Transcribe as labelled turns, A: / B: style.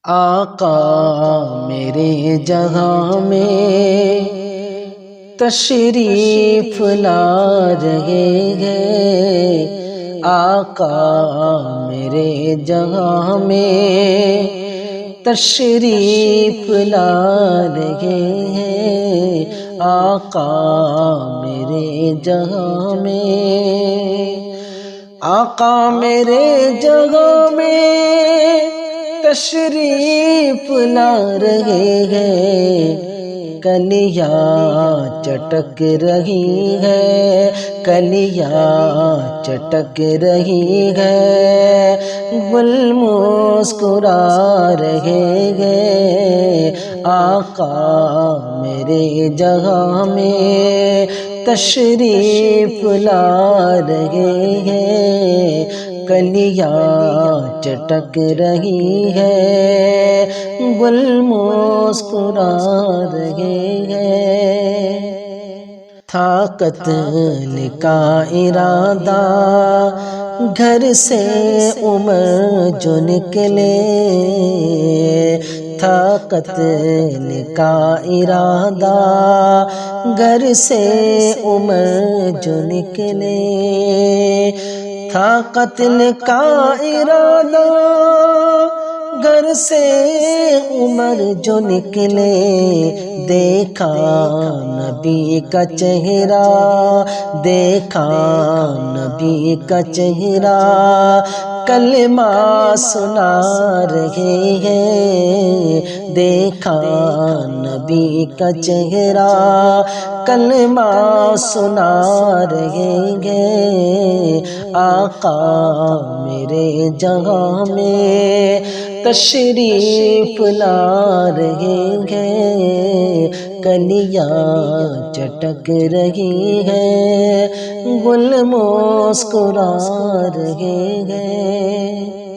A: آقا میرے جہاں میں تشریف لا رہے ہیں، آقا میرے جہاں میں تشریف لا رہے ہیں، آقا میرے جہاں میں، آقا میرے جہاں میں تشریف لا رہے ہیں، کلیاں چٹک رہی ہے، کلیاں چٹک رہی ہے، گل مسکرا رہے ہیں، آقا میرے جہاں میں تشریف لا رہے ہیں، کلیاں چٹک رہی ہے، گل مسکرا رہے ہیں۔ تھا قتل کا ارادہ گھر سے عمر جو نکلے، تھا قتل کا ارادہ گھر سے عمر جو نکلے، تھا قتل کا ارادہ گھر سے عمر جو نکلے، دیکھا نبی کا چہرہ، دیکھا نبی کا چہرہ، کلمہ سنا رہے ہیں، دیکھا نبی کا چہرہ، کلمہ سنا رہے ہیں، آقا میرے جہاں میں تشریف لا رہے ہیں، کلیاں چٹک رہی ہے، گل مسکرا رہے ہیں۔